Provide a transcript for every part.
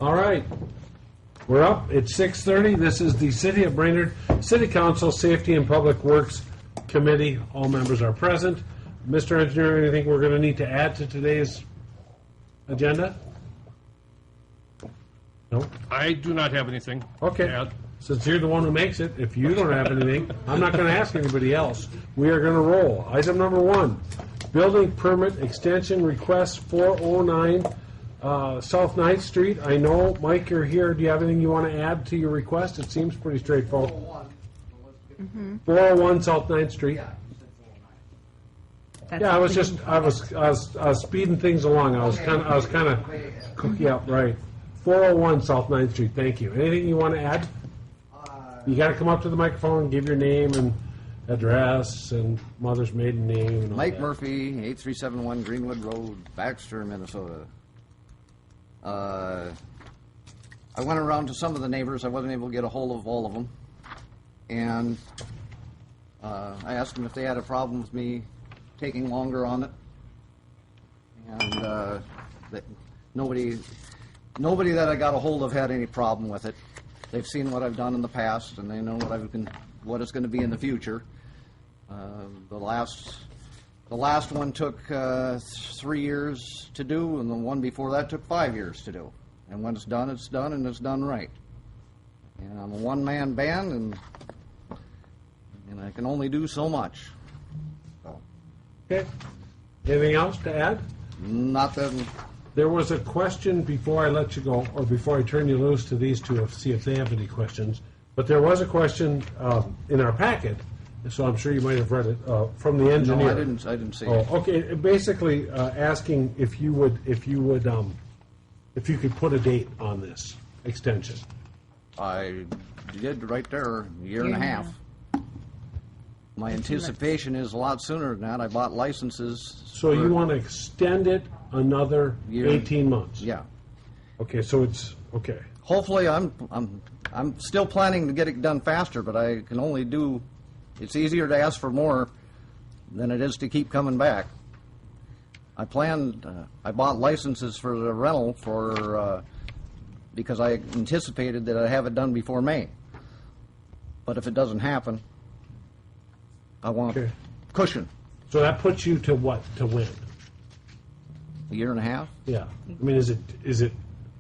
All right, we're up. It's 6:30. This is the City of Brainerd City Council Safety and Public Works Committee. All members are present. Mr. Engineer, anything we're going to need to add to today's agenda? No? I do not have anything Okay. to add. Since you're the one who makes it, if you don't have anything, I'm not going to ask anybody else. We are going to roll. Item number 1, building permit extension request 409 South 9th Street. I know, Mike, you're here. Do you have anything you want to add to your request? It seems pretty straightforward. 401 South 9th Street. Yeah, I was speeding things along. I was kind of, yeah, right. 401 South 9th Street. Thank you. Anything you want to add? You got to come up to the microphone and give your name and address and mother's maiden name. And all Mike that. Murphy, 8371 Greenwood Road, Baxter, Minnesota. I went around to some of the neighbors. I wasn't able to get a hold of all of them. And I asked them if they had a problem with me taking longer on it. And that nobody that I got a hold of had any problem with it. They've seen what I've done in the past, and they know what it's going to be in the future. The last one took 3 years to do, and the one before that took 5 years to do. And when it's done, and it's done right. And I'm a one-man band, and I can only do so much. So, Okay. Anything else to add? not that. There was a question before I let you go, or before I turn you loose to these two, see if they have any questions. But there was a question in our packet, so I'm sure you might have read it, from the engineer. No, I didn't see it. Oh, okay. Basically, asking if you could put a date on this extension. I did right there, a year and a half. My anticipation is a lot sooner than that. I bought licenses. So you want to extend it another Year. 18 months? Yeah. Okay, so it's okay. Hopefully, I'm still planning to get it done faster, but I can only do. It's easier to ask for more than it is to keep coming back. I bought licenses for the rental because I anticipated that I'd have it done before May. But if it doesn't happen, I want Okay. cushion. So that puts you to what? To when? A year and a half? Yeah. I mean, is it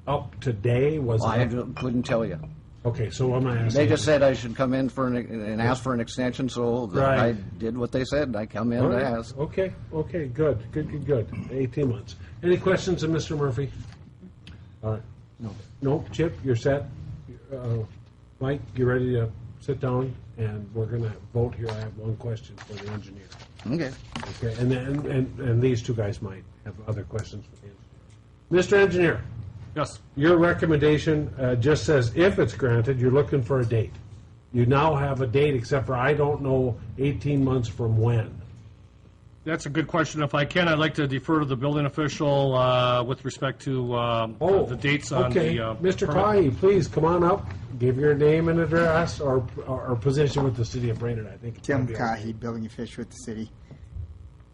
up today? Was I it? couldn't tell you. Okay, so I'm not asking. They just said I should come in and ask for an extension, so Right. I did what they said. I come in All to right. ask. Okay, good. 18 months. Any questions of Mr. Murphy? All right. No, Chip, you're set. Mike, you ready to sit down? And we're going to vote here. I have one question for the engineer. Okay. Okay, and these two guys might have other questions for the engineer. Mr. Engineer, Yes. your recommendation just says if it's granted, you're looking for a date. You now have a date, except for I don't know 18 months from when. That's a good question. If I can, I'd like to defer to the building official with respect to the dates on okay. the Mr. permit. Kahi, please come on up. Give your name and address or position with the city of Brainerd, I think. Tim Kahi, building official with the city.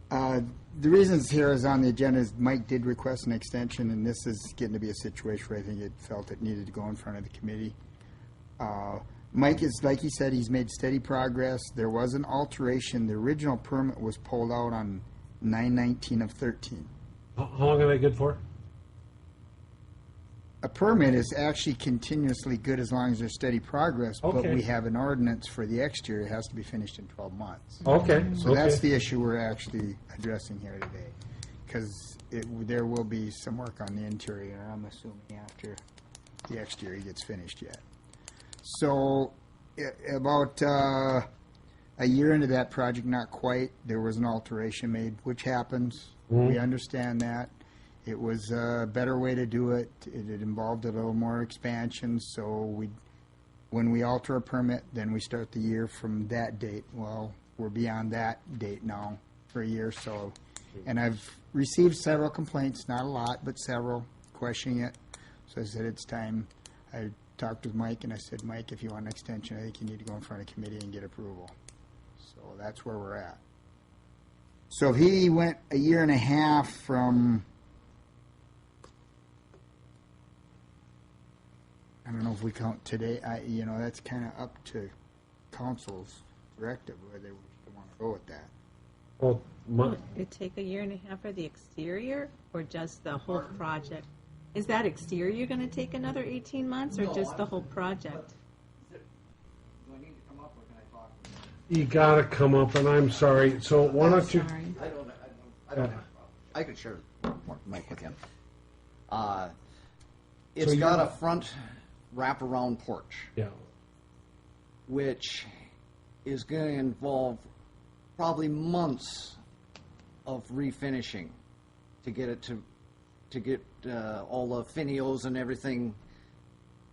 The reasons here is on the agenda is Mike did request an extension, and this is getting to be a situation where I think it felt it needed to go in front of the committee. Mike is, like he said, he's made steady progress. There was an alteration. The original permit was pulled out on 9/19 of 13. How long are they good for? A permit is actually continuously good as long as there's steady progress, but Okay. we have an ordinance for the exterior. It has to be finished in 12 months. Okay. So that's the issue we're actually addressing here today, because there will be some work on the interior, I'm assuming, after the exterior gets finished yet. So about a year into that project, not quite, there was an alteration made, which happens. We understand that. It was a better way to do it. It involved a little more expansion, so when we alter a permit, then we start the year from that date. Well, we're beyond that date now for a year, so. And I've received several complaints, not a lot, but several, questioning it. So I said, it's time. I talked with Mike, and I said, Mike, if you want an extension, I think you need to go in front of committee and get approval. So that's where we're at. So if he went a year and a half from I don't know if we count today, that's kind of up to council's directive, whether we want to go with that. Well, It'd take a year and a half for the exterior, or just the whole project? Is that exterior going to take another 18 months, or just the whole project? Do I need to come up or can I talk? you gotta come up, and I'm sorry, so why don't you? Sorry. I don't have a problem. I could share the mic with him. It's So got you're- a front wraparound porch, Yeah, which is going to involve probably months of refinishing to get it to get all the finials and everything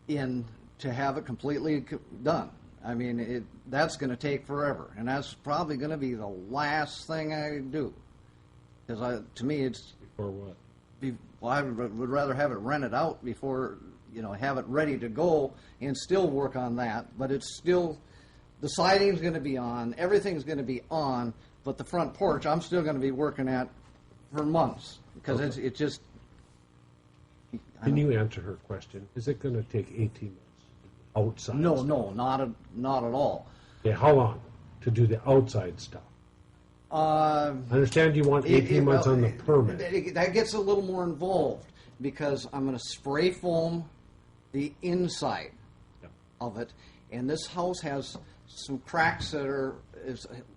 in to have it completely done. I mean, that's going to take forever, and that's probably going to be the last thing I do. Because to me, it's or what? well, I would rather have it rented out before, have it ready to go and still work on that. But it's still, the siding's going to be on, everything's going to be on, but the front porch, I'm still going to be working at for months because it's just. Can you answer her question? Is it gonna take 18 months outside? No, stuff? not at all. Okay, how long to do the outside stuff? I understand you want 18 months on the permit. That gets a little more involved because I'm going to spray foam the inside of it, and this house has some cracks that are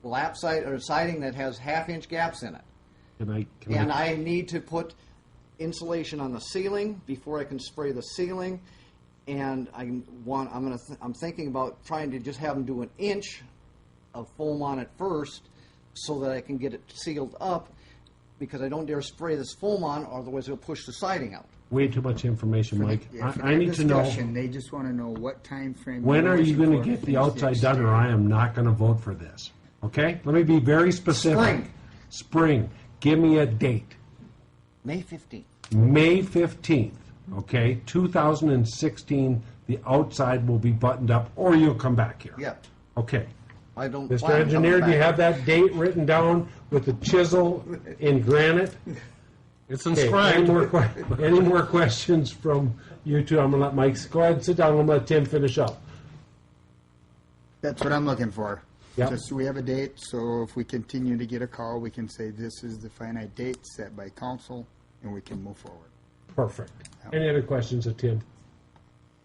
lap side or siding that has half-inch gaps in it, and I need to put insulation on the ceiling before I can spray the ceiling, and I'm thinking about trying to just have them do an inch of foam on it first, so that I can get it sealed up, because I don't dare spray this foam on, otherwise it'll push the siding out. Way too much information, Mike. For I need to know, They just want to know what time frame. when you're are you looking going for to get the finish outside done, or exterior. I am not going to vote for this. Okay? Let me be very specific. Spring. Spring. Give me a date. May 15th. May 15th, okay? 2016, the outside will be buttoned up, or you'll come back here. Yeah. Okay. I don't. Mr. plan on coming Engineer, do you back. have that date written down with the chisel in granite? It's Okay, inscribed. any more questions from you two? I'm going to let Mike, go ahead and sit down. I'm going to let Tim finish up. That's what I'm looking for. Yep. Just so we have a date, so if we continue to get a call, we can say this is the finite date set by council, and we can move forward. Perfect. Any other questions of Tim?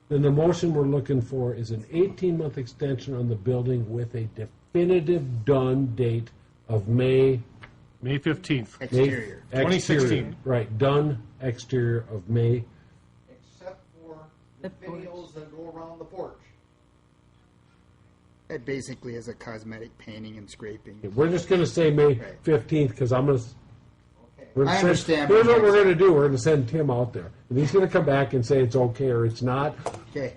Then the motion we're looking for is an 18-month extension on the building with a definitive done date of May. May 15th. Exterior. 2016. Right, done exterior of May. Except for the The porch. finials that go around the porch. It basically is a cosmetic painting and scraping. We're just going to say May Right. 15th because I'm going to. I understand Here's what what you're we're going to do. We're going to send Tim out there. And he's going to come back and say it's okay or it's not. Okay.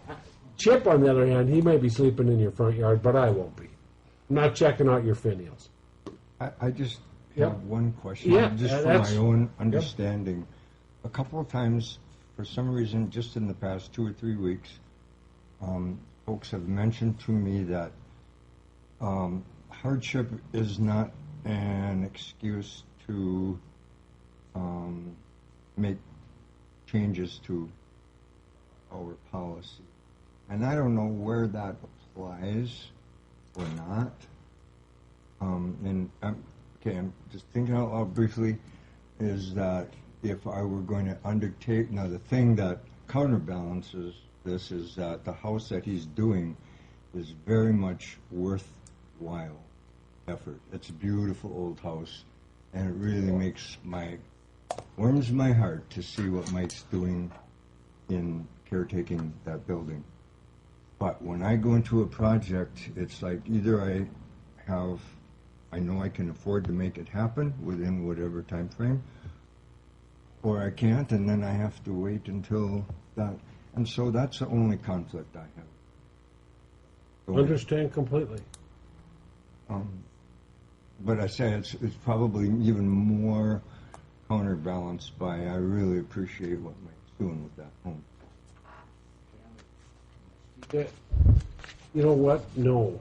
Chip, on the other hand, he may be sleeping in your front yard, but I won't be. I'm not checking out your finials. I just Yep. have one question, Yeah, just for that's- my own understanding. A couple of times, for some reason, just in the past 2 or 3 weeks, folks have mentioned to me that hardship is not an excuse to make changes to our policy. And I don't know where that applies or not. I'm just thinking out loud briefly, is that if I were going to undertake, now the thing that counterbalances this is that the house that he's doing is very much worthwhile effort. It's a beautiful old house, and it really warms my heart to see what Mike's doing in caretaking that building. But when I go into a project, it's like either I know I can afford to make it happen within whatever time frame, or I can't, and then I have to wait until that. And so that's the only conflict I have. So, Understand completely. but I say it's probably even more counterbalanced by I really appreciate what Mike's doing with that home. Yeah. You know what? No.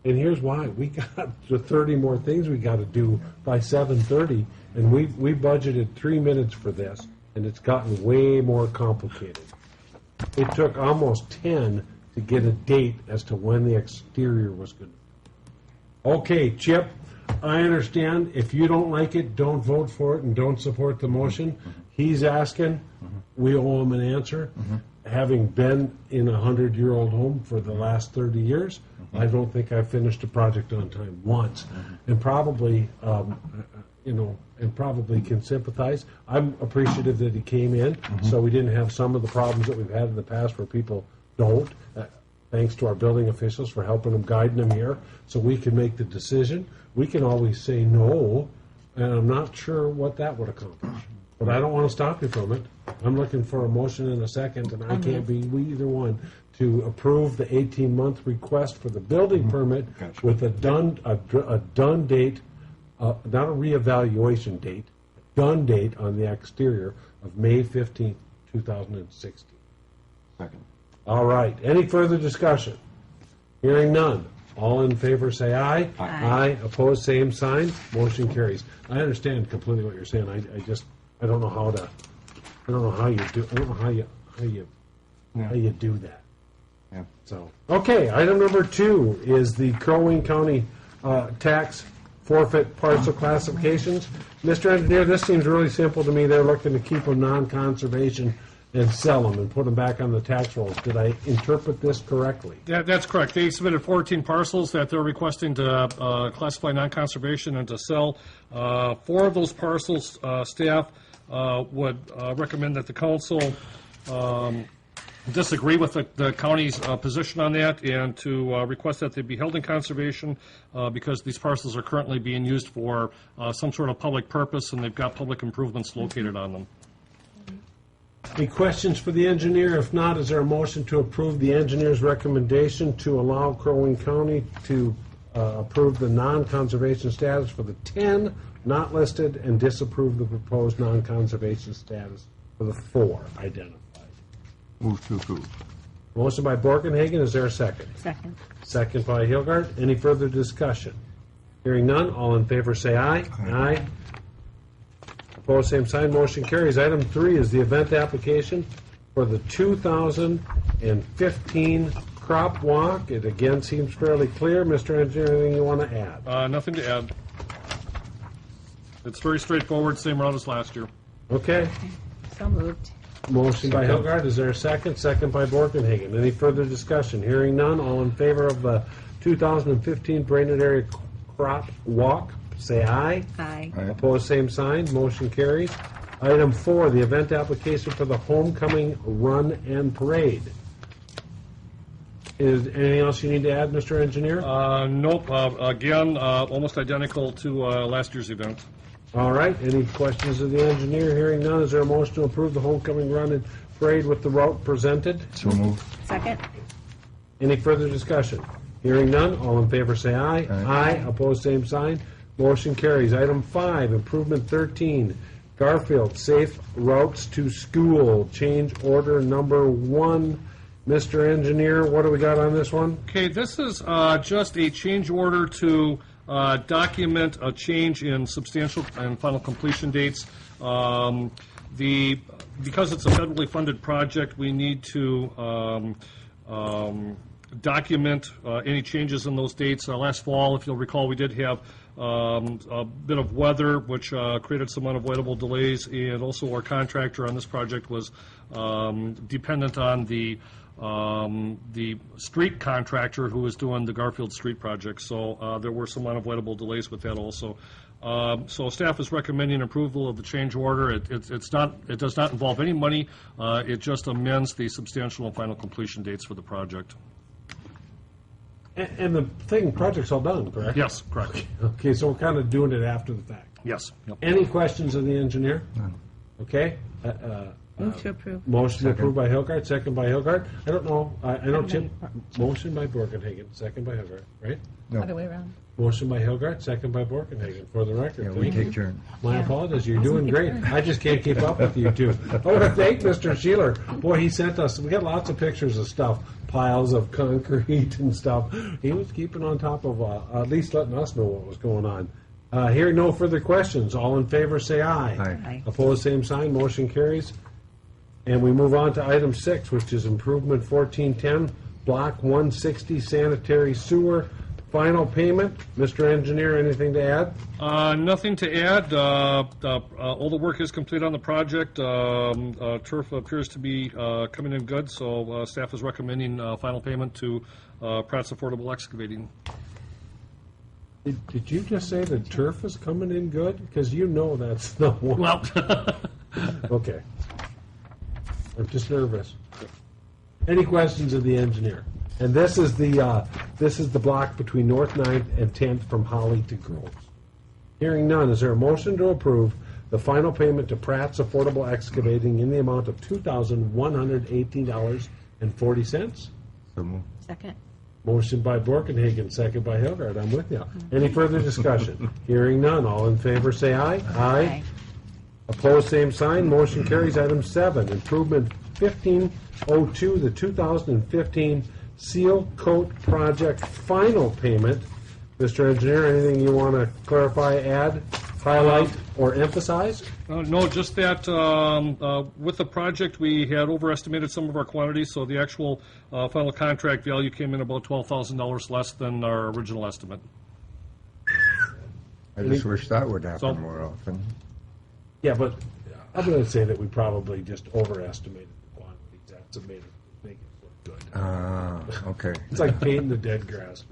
And here's why. We got the 30 more things we got to do by 7:30, and we budgeted 3 minutes for this, and it's gotten way more complicated. It took almost 10 to get a date as to when the exterior was going to. Okay, Chip, I understand. If you don't like it, don't vote for it and don't support the motion. He's asking. We owe him an answer. Having been in a 100-year-old home for the last 30 years, I don't think I've finished a project on time once, and probably, and probably can sympathize. I'm appreciative that he came in, so we didn't have some of the problems that we've had in the past where people don't. Thanks to our building officials for helping them, guiding them here, so we can make the decision. We can always say no, and I'm not sure what that would accomplish. But I don't want to stop you from it. I'm looking for a motion in a second, and I can't be either one, to approve the 18-month request for the building permit with a done date, not a reevaluation date, done date on the exterior of May 15th, 2016. Second. All right. Any further discussion? Hearing none. All in favor say aye. Aye. Opposed, same sign. Motion carries. I understand completely what you're saying. I don't know how to. I don't know how you do. I don't know how you do that. Yeah. So okay. Item number 2 is the Crow Wing County tax forfeit parcel classifications. Mr. Engineer, this seems really simple to me. They're looking to keep them non-conservation and sell them and put them back on the tax rolls. Did I interpret this correctly? That's correct. They submitted 14 parcels that they're requesting to classify non-conservation and to sell. 4 of those parcels, staff would recommend that the council disagree with the county's position on that and to request that they be held in conservation because these parcels are currently being used for some sort of public purpose and they've got public improvements located on them. Any questions for the engineer? If not, is there a motion to approve the engineer's recommendation to allow Crow Wing County to approve the non-conservation status for the 10 not listed and disapprove the proposed non-conservation status for the 4 identified? Move to approve. Motion by Borkenhagen. Is there a second? Second. Second by Hilgard. Any further discussion? Hearing none, all in favor say aye. Aye. Opposed, same sign. Motion carries. Item 3 is the event application for the 2015 crop walk. It again seems fairly clear. Mr. Engineer, anything you want to add? Nothing to add. It's very straightforward, same route as last year. Okay. So moved. Motion by Hilgard. Is there a second? Second by Borkenhagen. Any further discussion? Hearing none, all in favor of the 2015 Brainerd area crop walk, say aye. Aye. Opposed, same sign. Motion carries. Item 4, the event application for the homecoming run and parade. Is anything else you need to add, Mr. Engineer? Nope. Again, almost identical to last year's event. All right. Any questions of the engineer? Hearing none, is there a motion to approve the homecoming run and parade with the route presented? So moved. Second. Any further discussion? Hearing none, all in favor say aye. Aye. Opposed, same sign. Motion carries. Item 5, improvement 13, Garfield Safe Routes to School, change order number 1. Mr. Engineer, what do we got on this one? Okay, this is just a change order to document a change in substantial and final completion dates. Because it's a federally funded project, we need to document any changes in those dates. Last fall, if you'll recall, we did have a bit of weather, which created some unavoidable delays, and also our contractor on this project was dependent on the street contractor who was doing the Garfield Street project. So there were some unavoidable delays with that also. So staff is recommending approval of the change order. It does not involve any money. It just amends the substantial and final completion dates for the project. And the project's all done, correct? Yes, correct. Okay, so we're kind of doing it after the fact. Yes. Yep. Any questions of the engineer? None. Okay. Move to approve. Motion approved by Hilgard, second by Hilgard. I don't know, I know Chip, motion by Borkenhagen, second by Hilgard, right? No. Other way around. Motion by Hilgard, second by Borkenhagen, for the record. Yeah, we Thank you. take turns. My apologies, you're doing great. I just can't keep up with you two. I want to thank Mr. Sheeler. Boy, he sent us, we got lots of pictures of stuff, piles of concrete and stuff. He was keeping on top of, at least letting us know what was going on. Hearing no further questions, all in favor say aye. Aye. Aye. Opposed, same sign, motion carries. And we move on to item 6, which is improvement 1410, block 160 sanitary sewer, final payment. Mr. Engineer, anything to add? Nothing to add. All the work is complete on the project. Turf appears to be coming in good, so staff is recommending final payment to Pratt's Affordable Excavating. Did you just say the turf is coming in good? Because you know that's not one. Well, Okay. I'm just nervous. Any questions of the engineer? And this is the block between North 9th and 10th from Holly to Groves. Hearing none, is there a motion to approve the final payment to Pratt's Affordable Excavating in the amount of $2,118.40? So move. Second. Motion by Borkenhagen, second by Hilgard. I'm with you. Any further discussion? Hearing none, all in favor say aye. Aye. Opposed, same sign. Motion carries. Item 7, improvement 1502, the 2015 seal coat project final payment. Mr. Engineer, anything you want to clarify, add, highlight, or emphasize? no, just that with the project, we had overestimated some of our quantities, so the actual final contract value came in about $12,000 less than our original estimate. I just wish that would happen So- more often. Yeah, but I'm going to say that we probably just overestimated the quantities. That's what made it make it look good. Okay. It's like painting the dead grass.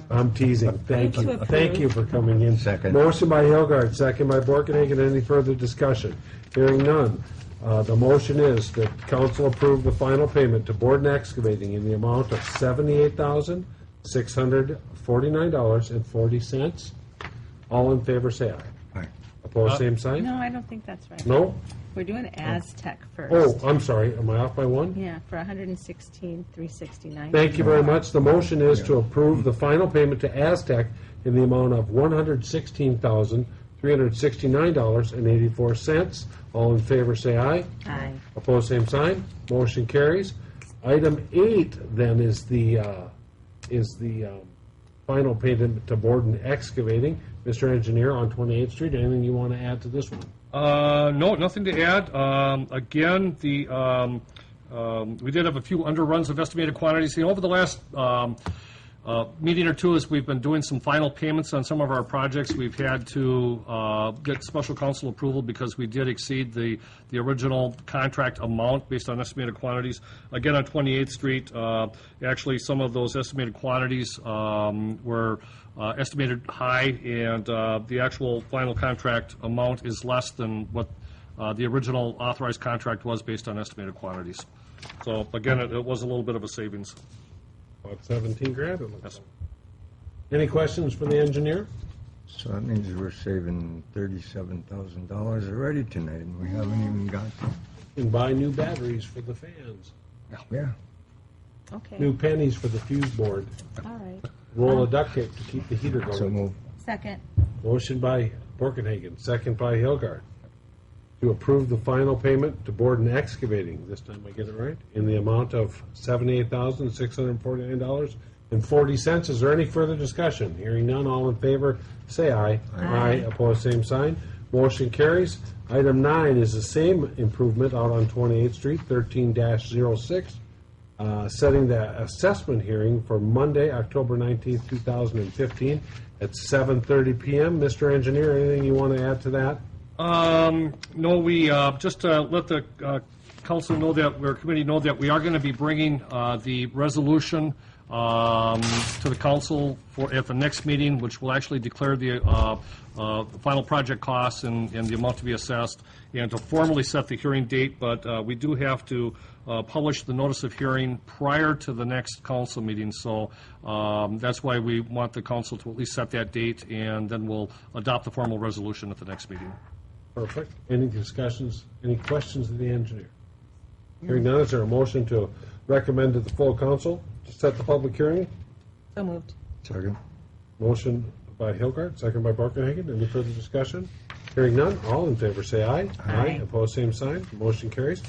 I'm teasing. Thank you. Move to Thank you for coming in. Second. Motion by Hilgard, second by Borkenhagen. Any further discussion? Hearing none. The motion is that council approve the final payment to Borden Excavating in the amount of $78,649.40. All in favor, say aye. Aye. Opposed, same sign? No, I don't think that's right. No? We're doing Aztec first. Oh, I'm sorry. Am I off by one? Yeah, for $116,369. Thank you very much. The motion is to approve the final payment to Aztec in the amount of $116,369.84. All in favor, say aye. Aye. Opposed, same sign. Motion carries. Item 8 then is the final payment to Borden Excavating. Mr. Engineer, on 28th Street, anything you want to add to this one? No, nothing to add. Again, we did have a few underruns of estimated quantities. Over the last meeting or two, as we've been doing some final payments on some of our projects, we've had to get special council approval because we did exceed the original contract amount based on estimated quantities. Again, on 28th Street, actually, some of those estimated quantities were estimated high, and the actual final contract amount is less than what the original authorized contract was based on estimated quantities. So again, it was a little bit of a savings. About 17 grand, it looks Yes. like. Any questions for the engineer? So that means we're saving $37,000 already tonight, and we haven't even got to. And buy new batteries for the fans. Yeah. Okay. New pennies for the fuse board. All right. Roll of duct tape to keep the heater So going. move. Second. Motion by Borkenhagen, second by Hilgard, to approve the final payment to Borden Excavating, this time I get it right, in the amount of $78,649.40. Is there any further discussion? Hearing none, all in favor, say aye. Aye. Opposed, same sign. Motion carries. Item 9 is the same improvement out on 28th Street, 13-06, setting the assessment hearing for Monday, October 19th, 2015, at 7:30 p.m. Mr. Engineer, anything you want to add to that? No, we just let the council know that, our committee know that we are going to be bringing the resolution to the council at the next meeting, which will actually declare the final project costs and the amount to be assessed, and to formally set the hearing date. But we do have to publish the notice of hearing prior to the next council meeting. So that's why we want the council to at least set that date, and then we'll adopt the formal resolution at the next meeting. Perfect. Any discussions, any questions of the engineer? Hearing none, is there a motion to recommend to the full council to set the public hearing? So moved. Second. Motion by Hilgard, second by Borkenhagen. Any further discussion? Hearing none, all in favor say aye. Aye. Opposed, same sign. Motion carries.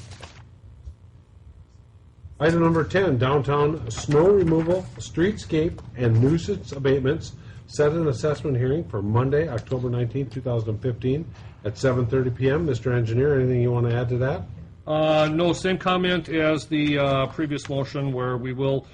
Item number 10, downtown snow removal, streetscape, and nuisance abatements. Set an assessment hearing for Monday, October 19th, 2015, at 7:30 p.m. Mr. Engineer, anything you want to add to that? No, same comment as the previous motion, where we will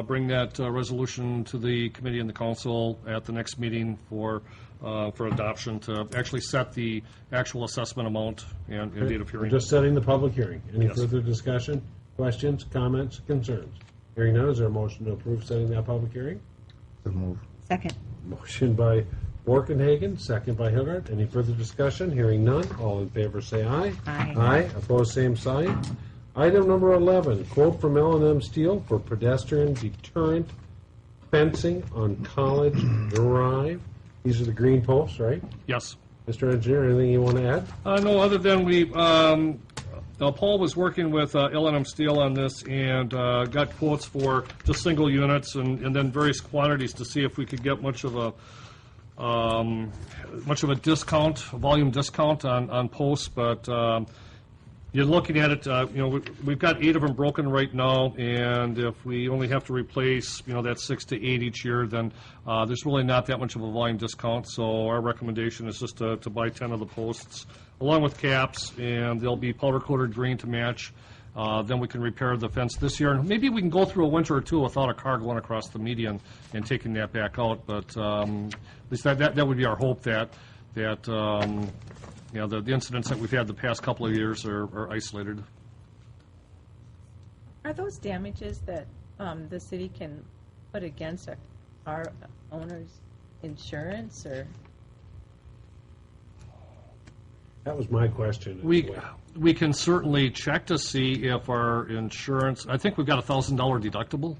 bring that resolution to the committee and the council at the next meeting for adoption to actually set the actual assessment amount and date of We're hearing. just setting the public hearing. Any Yes. further discussion, questions, comments, concerns? Hearing none, is there a motion to approve setting that public hearing? So move. Second. Motion by Borkenhagen, second by Hilgard. Any further discussion? Hearing none, all in favor say aye. Aye. Aye, opposed, same sign. Item number 11, quote from L&M Steel for pedestrian deterrent fencing on College Drive. These are the green posts, right? Yes. Mr. Engineer, anything you want to add? No, other than Paul was working with L&M Steel on this and got quotes for just single units and then various quantities to see if we could get much of a discount, a volume discount on posts, but you're looking at it, we've got 8 of them broken right now, and if we only have to replace, that 6 to 8 each year, then there's really not that much of a volume discount. So our recommendation is just to buy 10 of the posts, along with caps, and they'll be powder-coated green to match. Then we can repair the fence this year, and maybe we can go through a winter or two without a car going across the median and taking that back out. But at least that would be our hope that the incidents that we've had the past couple of years are isolated. Are those damages that the city can put against our owner's insurance, or? That was my question. We can certainly check to see if our insurance, I think we've got a $1,000 deductible.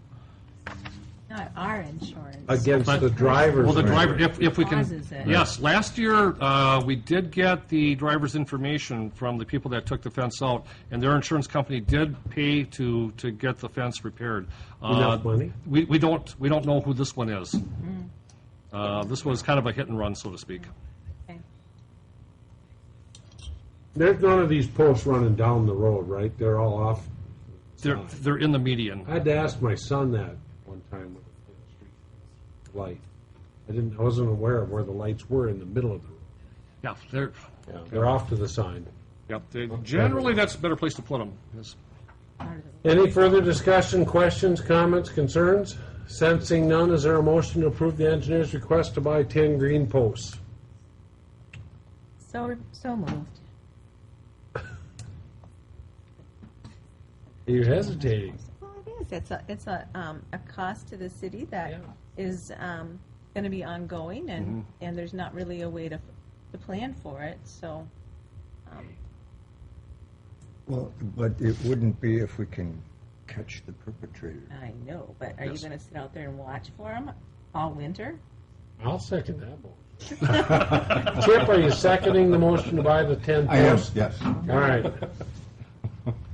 Not our insurance. Against the driver's. Well, the driver, if we can, Causes it. yes, last year, we did get the driver's information from the people that took the fence out, and their insurance company did pay to get the fence repaired. Enough money? We don't know who this one is. This was kind of a hit and run, so to speak. Okay. There's none of these posts running down the road, right? They're all off. They're in the median. I had to ask my son that one time with the street light. I wasn't aware of where the lights were in the middle of the road. Yeah, They're off to the side. generally that's a better place to put them. Yes. Any further discussion, questions, comments, concerns? Sensing none, is there a motion to approve the engineer's request to buy 10 green posts? So moved. You're hesitating. Well, it is. It's a cost to the city that is going to be ongoing, and there's not really a way to plan for it. So, Well, but it wouldn't be if we can catch the perpetrator. I know, but are you going to sit out there and watch for them all winter? I'll second that motion. Chip, are you seconding the motion to buy the 10 posts? Yes. All right.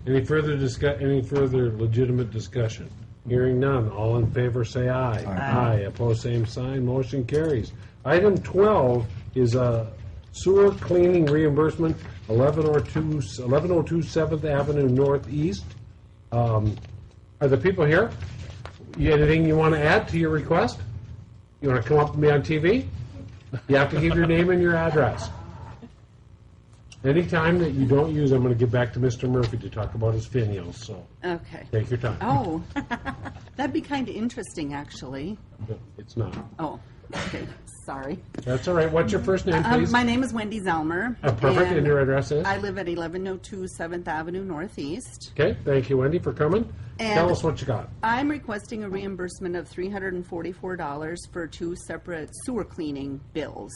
Any further legitimate discussion? Hearing none, all in favor say aye. Aye. Opposed, same sign, motion carries. Item 12 is a sewer cleaning reimbursement, 1102 7th Avenue Northeast. Are the people here? Anything you want to add to your request? You want to come up and be on TV? You have to give your name and your address. Anytime that you don't use, I'm going to give back to Mr. Murphy to talk about his finials, so Okay. take your time. Oh, that'd be kind of interesting, actually. It's not. Oh, okay. Sorry. That's all right. What's your first name, please? My name is Wendy Zelmer. Perfect. And your address is? I live at 1102 7th Avenue Northeast. Okay. Thank you, Wendy, for coming. And Tell us what you got. I'm requesting a reimbursement of $344 for 2 separate sewer cleaning bills.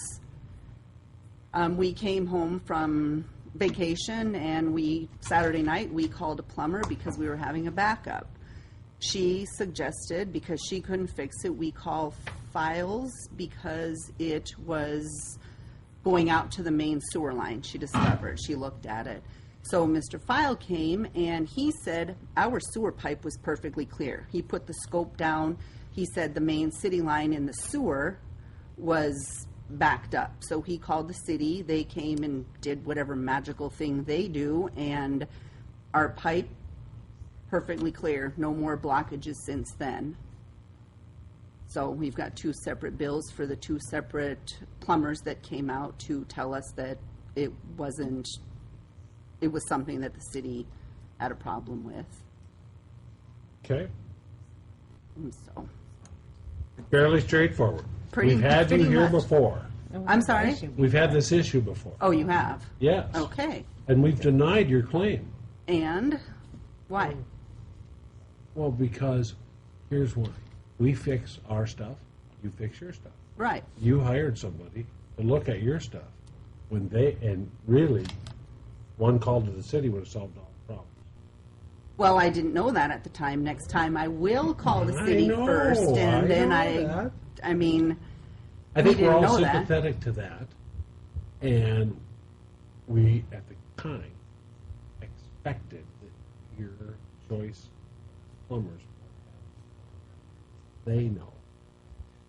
We came home from vacation, and Saturday night, we called a plumber because we were having a backup. She suggested, because she couldn't fix it, we call Files because it was going out to the main sewer line, she discovered. She looked at it. So Mr. File came, and he said our sewer pipe was perfectly clear. He put the scope down. He said the main city line in the sewer was backed up. So he called the city. They came and did whatever magical thing they do, and our pipe perfectly clear. No more blockages since then. So we've got 2 separate bills for the 2 separate plumbers that came out to tell us that it was something that the city had a problem with. Okay, And so, fairly straightforward. Pretty- We've had you pretty here much. before. I'm sorry? We've had this issue before. Oh, you have? Yes. Okay. And we've denied your claim. And why? Well, because here's why. We fix our stuff, you fix your stuff. Right. You hired somebody to look at your stuff when they, and really, one call to the city would have solved all the problems. Well, I didn't know that at the time. Next time I will call the I city know, first, and then know I that. mean, I think we we're didn't all know that. sympathetic to that, and we, at the time, expected that your choice plumbers, they know.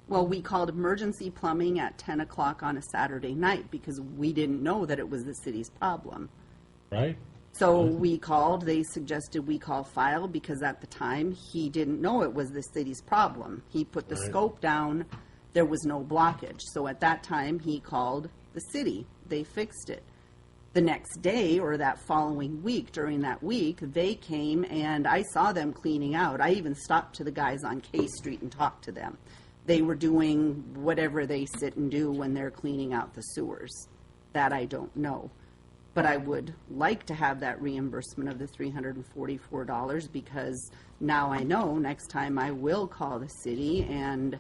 well, we called emergency plumbing at 10 o'clock on a Saturday night because we didn't know that it was the city's problem. Right? So we called, they suggested we call File because at the time, he didn't know it was the city's problem. He put the Right. scope down, there was no blockage. So at that time, he called the city. They fixed it. The next day, or that following week, during that week, they came and I saw them cleaning out. I even stopped to the guys on K Street and talked to them. They were doing whatever they sit and do when they're cleaning out the sewers. That I don't know. But I would like to have that reimbursement of the $344 because now I know next time I will call the city and,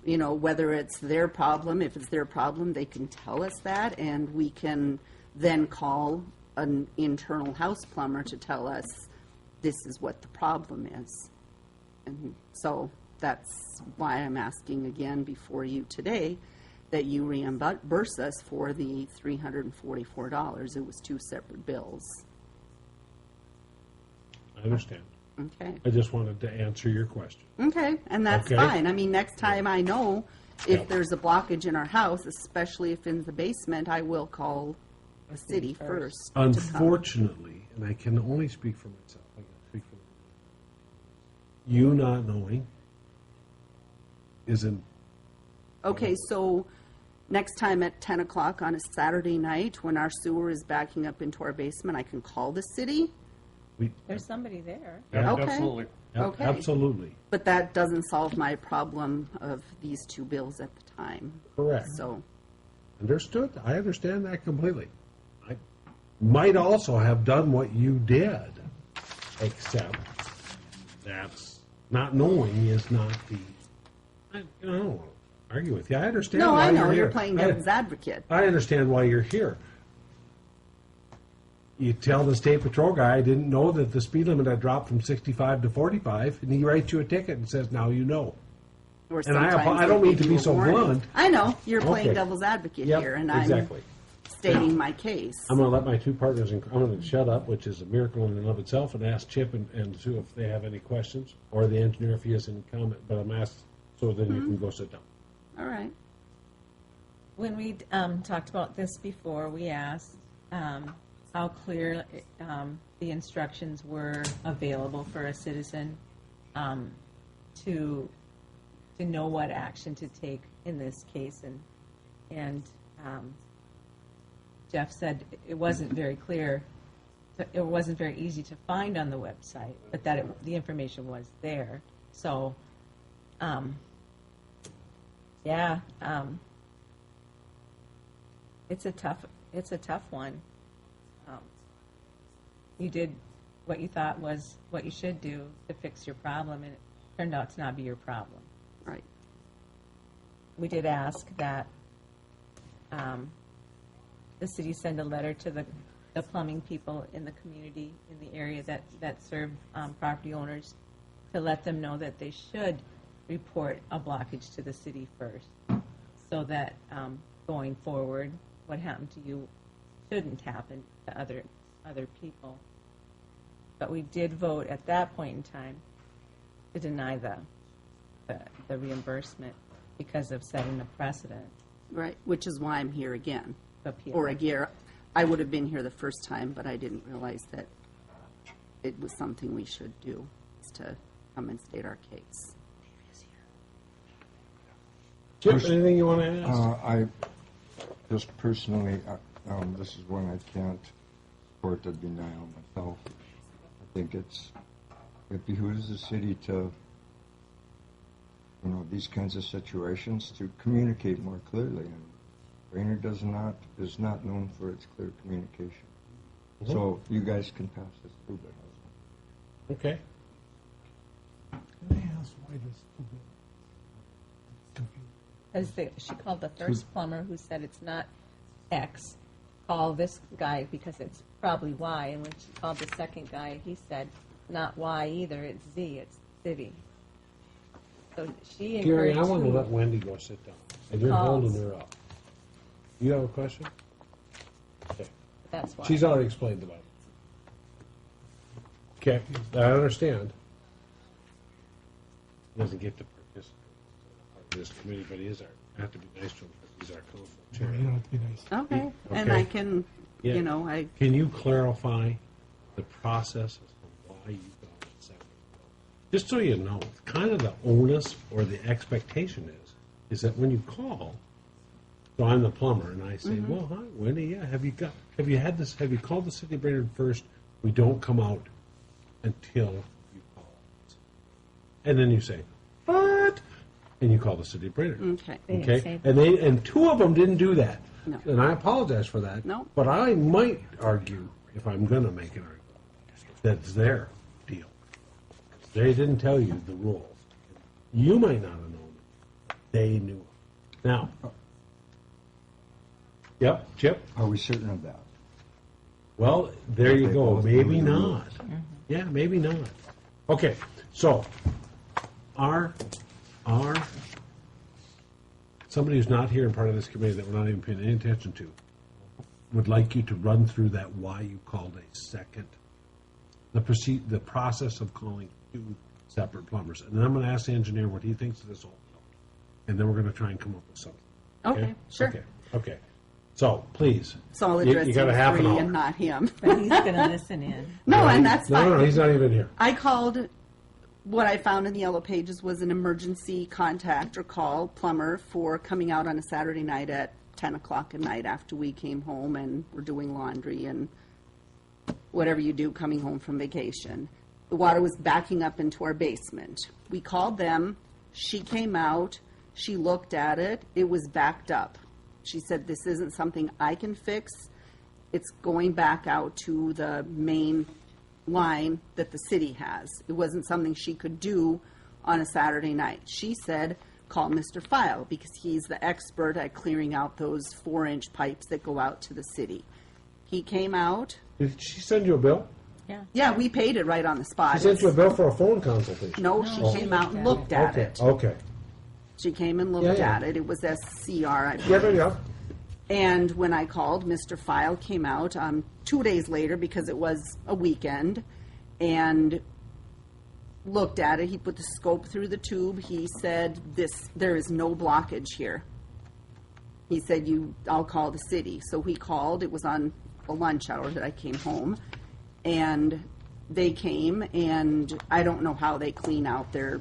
you know, whether it's their problem, if it's their problem, they can tell us that and we can then call an internal house plumber to tell us this is what the problem is. And so that's why I'm asking again before you today that you reimburse us for the $344. It was two separate bills. I understand. Okay. I just wanted to answer your question. Okay, and that's Okay. fine. I mean, next time I know if Yep. there's a blockage in our house, especially if in the basement, I will call the city first. to come. Unfortunately, and I can only speak for myself, I can't speak for you not knowing isn't, Okay, so next time at 10 o'clock on a Saturday night, when our sewer is backing up into our basement, I can call the city? we, There's somebody there. Yeah. Okay. Absolutely. Okay. absolutely, But that doesn't solve my problem of these two bills at the time. correct. So, Understood. I understand that completely. I might also have done what you did, except that's not knowing is not the. I don't want to argue with you. I understand. no, why I know, you're you're here. playing devil's advocate. I understand why you're here. You tell the state patrol guy, I didn't know that the speed limit had dropped from 65 to 45, and he writes you a ticket and says, now you know. Or And I sometimes don't they mean to give be you a so warning. blunt. I know, you're playing Okay. devil's advocate Yep, here, and exactly. I'm stating my case. I'm going to let my two partners, I'm going to shut up, which is a miracle in and of itself, and ask Chip and Sue if they have any questions, or the engineer if he has any comment, but I'm asked, so then you can go sit down. All right. When we talked about this before, we asked how clear the instructions were available for a citizen to know what action to take in this case, and Jeff said it wasn't very clear. It wasn't very easy to find on the website, but that the information was there. So, yeah. It's a tough one. You did what you thought was what you should do to fix your problem, and it turned out to not be your problem. Right. We did ask that the city send a letter to the plumbing people in the community, in the area that serve property owners, to let them know that they should report a blockage to the city first, so that going forward, what happened to you shouldn't happen to other people. But we did vote at that point in time to deny the reimbursement because of setting a precedent. Right, which is why I'm here again. Appeal. Or a year. I would have been here the first time, but I didn't realize that it was something we should do, is to come and state our case. Chip, anything you want to ask? I just personally, this is one I can't support the denial myself. think it behooves the city to, these kinds of situations to communicate more clearly. And Brainerd is not known for its clear communication. So you guys can pass this through, but Okay. Can I ask why this? As she called the first plumber who said it's not X, call this guy because it's probably Y. And when she called the second guy, he said not Y either, it's Z, it's city. So she Gary, encouraged I want to who let Wendy go sit down. And you're calls. holding her up. You have a question? Okay. That's why. She's already explained about it. Okay, I understand. He doesn't get to participate in this committee, but he is I have to be nice to him because he's our council chair. You don't have to be nice. Okay, and Okay. I can, Yeah. Can you clarify the process as to why you got it second? Just so you know, kind of the onus or the expectation is that when you call, so I'm the plumber and I say, well, hi, Wendy, yeah, have you called the city of Brainerd first? We don't come out until you call us. And then you say, what? And you call the city of Brainerd. okay. They didn't say Okay? And two of them didn't do that. No. And I apologize for that. No. But I might argue, if I'm going to make an argument, that it's their deal. They didn't tell you the rules. You might not have known them. They knew them. Now, yep, Chip? are we certain of that? Well, there If you they go. both Maybe knew the not. Yeah, maybe not. Okay, so our somebody who's not here and part of this committee that we're not even paying any attention to would like you to run through that why you called a second, the process of calling two separate plumbers. And then I'm going to ask the engineer what he thinks of this whole deal. And then we're going to try and come up with something. Okay, sure. Okay. So, please. So I'll You- address you got a him half an free hour. and not him. But he's going to listen in. No, and that's fine. No, he's not even here. I called, what I found in the Yellow Pages was an emergency contact or call plumber for coming out on a Saturday night at 10 o'clock at night after we came home and were doing laundry and whatever you do coming home from vacation. The water was backing up into our basement. We called them. She came out. She looked at it. It was backed up. She said, this isn't something I can fix. It's going back out to the main line that the city has. It wasn't something she could do on a Saturday night. She said, call Mr. File because he's the expert at clearing out those 4-inch pipes that go out to the city. He came out. Did she send you a bill? Yeah. Yeah, we paid it right on the spot. She sent you a bill for a phone consultation? No, she No, came she out and looked looked at Okay, it. okay. She came and looked Yeah. at it. It was SCR, I Yeah, believe. yeah. And when I called, Mr. File came out 2 days later because it was a weekend and looked at it. He put the scope through the tube. He said, there is no blockage here. He said, I'll call the city. So he called. It was on a lunch hour that I came home. And they came, and I don't know how they clean out their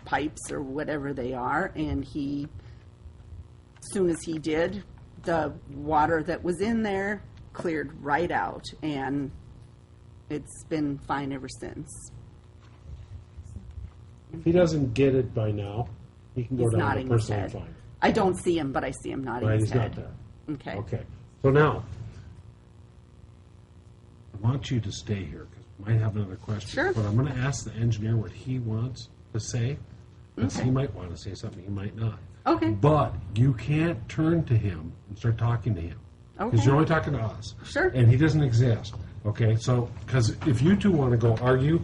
pipes or whatever they are. And as soon as he did, the water that was in there cleared right out, and it's been fine ever since. If he doesn't get it by now, he can go He's down to nodding his personal head. fine. I don't see him, but I see him nodding Right, his he's not head. there. Okay. Okay. So now, I want you to stay here because we might have another question. Sure. But I'm going to ask the engineer what he wants to say. Because he might want to say something, he might not. Okay. But you can't turn to him and start talking to him. Because Okay. you're only talking to us. Sure. And he doesn't exist. Okay? So, because if you two want to go argue,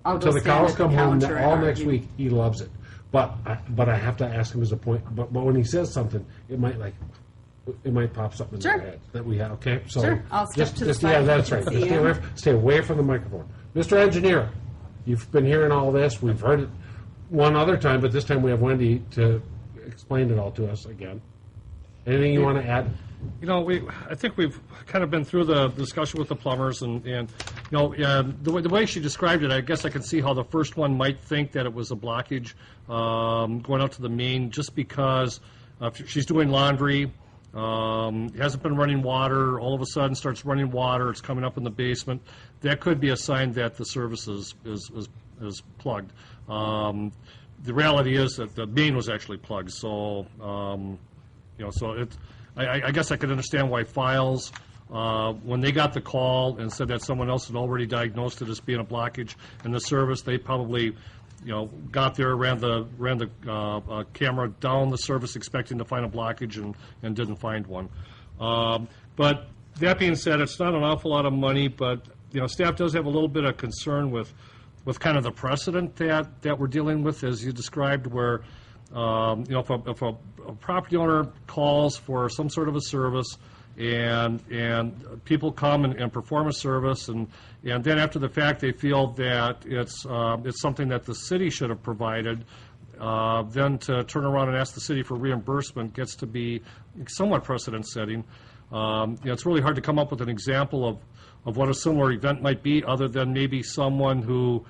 I'll until go the stand cows at the come home counter and all next argue. week, he loves it. But I have to ask him as a point. But when he says something, it might pop something in Sure. their head that we have. Okay, so Sure. I'll step to the yeah, side that's so you right. can Just see stay him. away from the microphone, Mr. Engineer. You've been hearing all this. We've heard it one other time, but this time we have Wendy to explain it all to us again. Anything you want to add? You know, I think we've kind of been through the discussion with the plumbers, and the way she described it, I guess I can see how the first one might think that it was a blockage going out to the main, just because she's doing laundry, hasn't been running water, all of a sudden starts running water, it's coming up in the basement. that could be a sign that the service is plugged. The reality is that the main was actually plugged, so so it. I guess I could understand why files, when they got the call and said that someone else had already diagnosed it as being a blockage in the service, they probably, got there, ran the camera down the service expecting to find a blockage and didn't find one. But that being said, it's not an awful lot of money, but staff does have a little bit of concern with kind of the precedent that we're dealing with, as you described, where if a property owner calls for some sort of a service and people come and perform a service and then after the fact they feel that it's something that the city should have provided, then to turn around and ask the city for reimbursement gets to be somewhat precedent setting. It's really hard to come up with an example of what a similar event might be, other than maybe someone who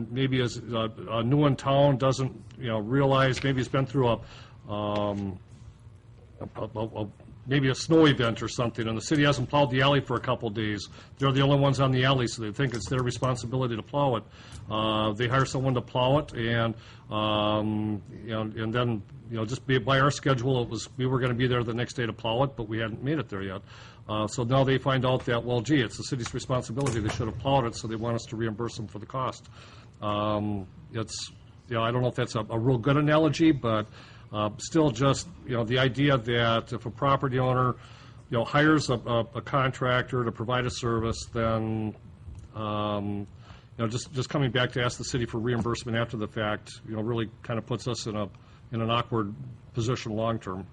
maybe is new in town, doesn't realize, maybe has been through maybe a snow event or something, and the city hasn't plowed the alley for a couple of days. They're the only ones on the alley, so they think it's their responsibility to plow it. They hire someone to plow it, and then just by our schedule, we were going to be there the next day to plow it, but we hadn't made it there yet. So now they find out that, well, gee, it's the city's responsibility. They should have plowed it, so they want us to reimburse them for the cost. I don't know if that's a real good analogy, but still just, the idea that if a property owner, hires a contractor to provide a service, then, just coming back to ask the city for reimbursement after the fact, really kind of puts us in an awkward position long term.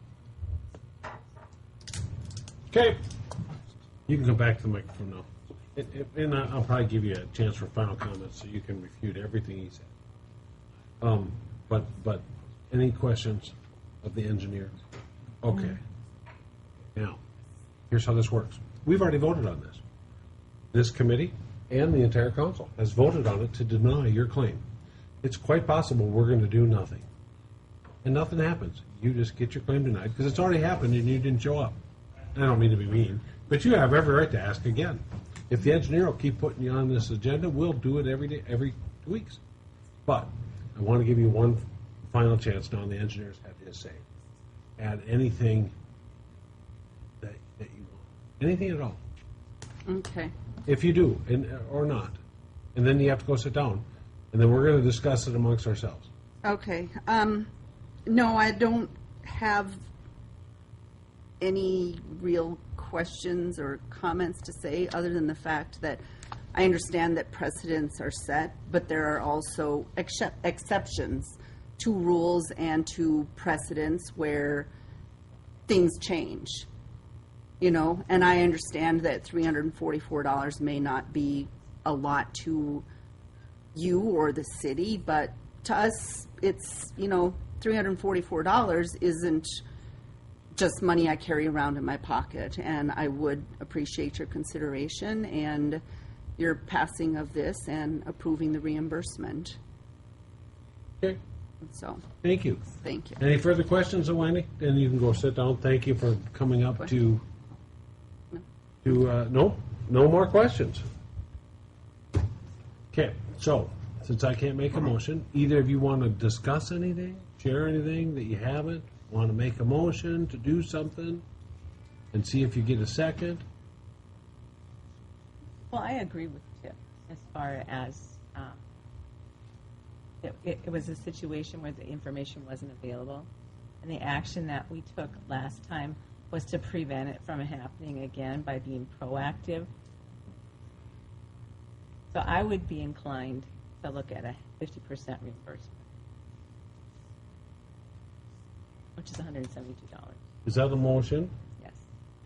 Okay. You can go back to the microphone now. And I'll probably give you a chance for final comments so you can refute everything he said. But any questions of the engineer? Okay. Now, here's how this works. We've already voted on this. This committee and the entire council has voted on it to deny your claim. It's quite possible we're going to do nothing. And nothing happens. You just get your claim denied because it's already happened and you didn't show up. I don't mean to be mean, but you have every right to ask again. If the engineer will keep putting you on this agenda, we'll do it every day, every 2 weeks. But I want to give you one final chance now, and the engineers have his say. Add anything that you want. Anything at all. Okay. If you do, or not. And then you have to go sit down. And then we're going to discuss it amongst ourselves. Okay. No, I don't have any real questions or comments to say, other than the fact that I understand that precedents are set, but there are also exceptions to rules and to precedents where things change, and I understand that $344 may not be a lot to you or the city, but to us, it's, $344 isn't just money I carry around in my pocket, and I would appreciate your consideration and your passing of this and approving the reimbursement. Okay. So, Thank you. thank you. Any further questions of Wendy? Then you can go sit down. Thank you for coming up to no more questions. Okay, so since I can't make a motion, either of you want to discuss anything, share anything that you haven't, want to make a motion to do something, and see if you get a second? Well, I agree with Tip as far as it was a situation where the information wasn't available, and the action that we took last time was to prevent it from happening again by being proactive. So I would be inclined to look at a 50% reimbursement, which is $172. Is that a motion? Yes.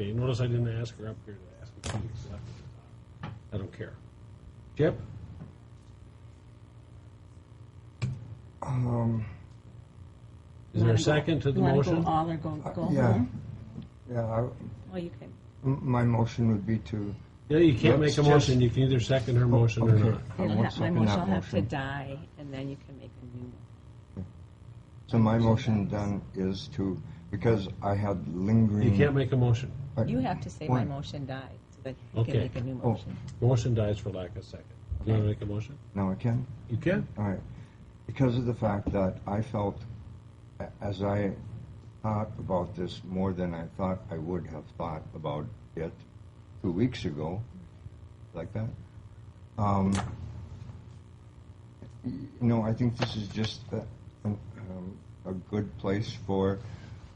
Okay, notice I didn't ask her up here to ask her please. I don't care. Chip? Is there a second to the motion? You want to go all or go Yeah. home? Yeah, Well, you can. my motion would be to, Yeah, you can't make a Let's motion. just- You can either second her motion or okay. not. I won't My second motion that will have to motion. die, and then you can make a new one. So my motion then is to, because I had lingering. You can't make a motion. You have to say my Why? motion died. so that you can Okay. make a new Oh. motion. Motion dies for lack of second. Do you want to make a motion? Now I can? You can. All right. Because of the fact that I felt, as I thought about this more than I thought I would have thought about it 2 weeks ago, like that, I think this is just a good place for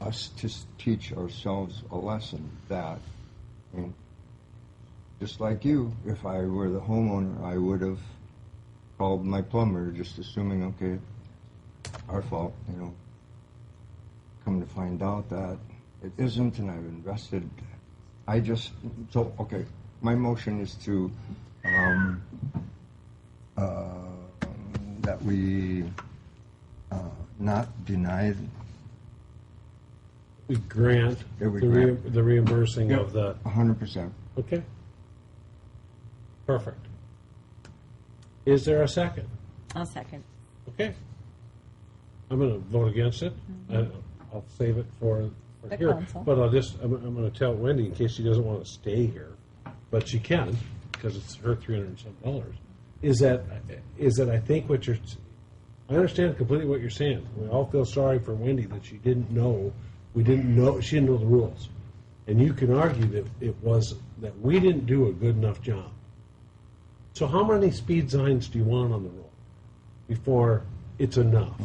us to teach ourselves a lesson that, I mean, just like you, if I were the homeowner, I would have called my plumber, just assuming, okay, our fault, come to find out that it isn't, and I've invested. Okay, my motion is to, that we not deny, We grant Yeah, we grant. the reimbursing of the, 100%. okay? Perfect. Is there a second? I'll second. Okay. I'm going to vote against it. I'll save it for The here. council. But I'm going to tell Wendy in case she doesn't want to stay here, but she can because it's her $300 and some. Is that I think I understand completely what you're saying. We all feel sorry for Wendy that she didn't know. She didn't know the rules, and you can argue that it was that we didn't do a good enough job. So how many speed signs do you want on the road before it's enough?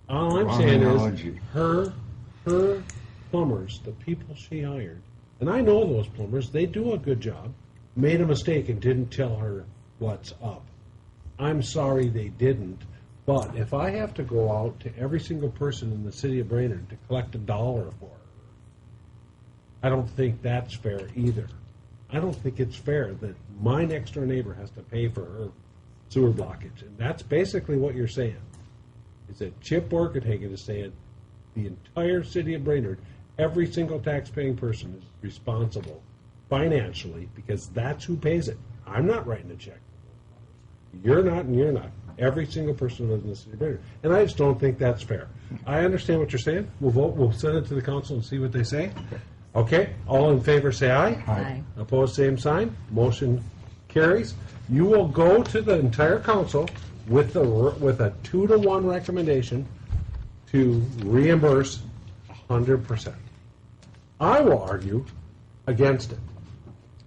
All I'm Wrong saying analogy. is her plumbers, the people she hired, and I know those plumbers, they do a good job, made a mistake and didn't tell her what's up. I'm sorry they didn't, but if I have to go out to every single person in the city of Brainerd to collect $1 for her, I don't think that's fair either. I don't think it's fair that my next door neighbor has to pay for her sewer blockage. And that's basically what you're saying. Is that Chip Borkenhagen is saying the entire city of Brainerd, every single tax-paying person is responsible financially because that's who pays it. I'm not writing a check. You're not and you're not. Every single person who lives in the city of Brainerd. And I just don't think that's fair. I understand what you're saying. We'll vote. We'll send it to the council and see what they say. Okay, all in favor say aye. Aye. Opposed, same sign. Motion carries. You will go to the entire council with a 2-to-1 recommendation to reimburse 100%. I will argue against it.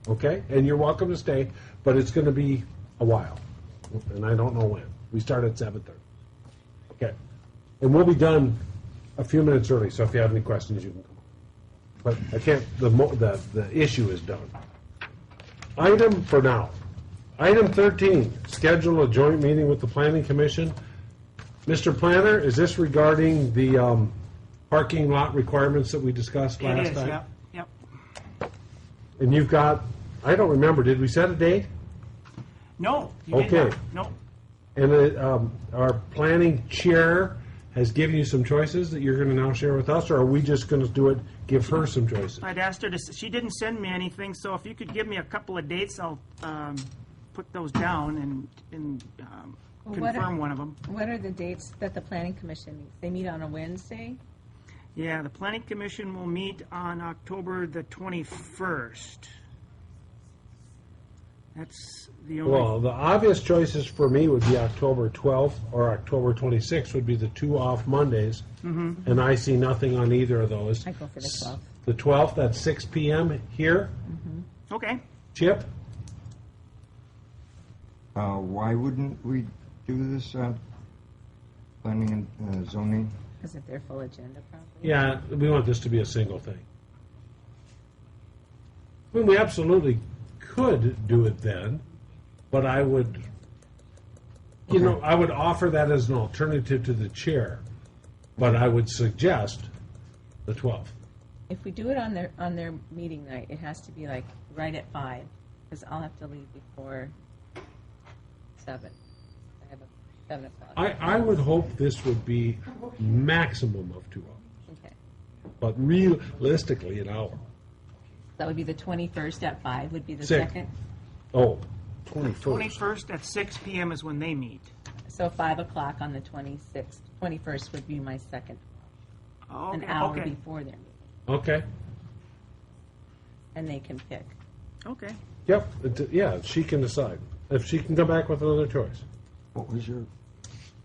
Okay, and you're welcome to stay, but it's going to be a while, and I don't know when. We start at 7:30. Okay, and we'll be done a few minutes early. So if you have any questions, you can come. But I can't, the issue is done. Item for now. Item 13, schedule a joint meeting with the Planning Commission. Mr. Planner, is this regarding the parking lot requirements that we discussed last It is, time? yep. And you've got, I don't remember, did we set a date? No, you did Okay. not. No. And our planning chair has given you some choices that you're going to now share with us, or are we just going to do it, give her some choices? I'd asked her to, she didn't send me anything, so if you could give me a couple of dates, I'll put those down and Well, what confirm are- one of them. What are the dates that the planning commission meets? They meet on a Wednesday? Yeah, the Planning Commission will meet on October the 21st. That's the only... Well, the obvious choices for me would be October 12th or October 26th would be the two off Mondays, and I see nothing on either of those. I go for the 12th. The 12th at 6 p.m. here. Okay. Chip? Why wouldn't we do this planning and zoning? Because of their full agenda, probably. Yeah, we want this to be a single thing. I mean, we absolutely could do it then, but I would, I would offer that as an alternative to the chair, but I would suggest the 12th. If we do it on their meeting night, it has to be like right at 5, because I'll have to leave before 7. I have a 7 o'clock. I would hope this would be maximum of 2 hours, Okay. but realistically an hour. That would be the 21st at 5, would be the Six. second. Oh, 21st. 21st at 6 p.m. is when they meet. So 5 o'clock on the 26th. 21st would be my second, Oh, an okay, hour okay. before their meeting. Okay. and they can pick. Okay. Yep, yeah, she can decide. If she can come back with another choice. What was your,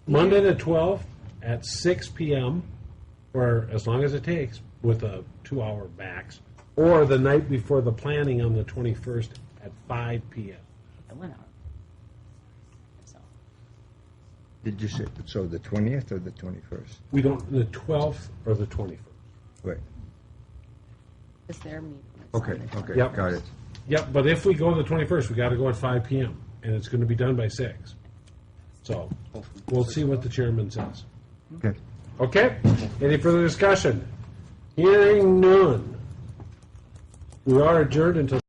Monday the 12th at 6 p.m., or as long as it takes, with a 2-hour max, or the night before the planning on the 21st at 5 p.m. The 1 hour. So, did you say, so the 20th or the 21st? We don't, the 12th or the 21st. Right, is their meeting. okay, okay, Yep. got it. Yep, but if we go the 21st, we got to go at 5 p.m., and it's going to be done by 6. So, we'll see what the chairman says. Okay. Okay? Any further discussion? Hearing none. We are adjourned until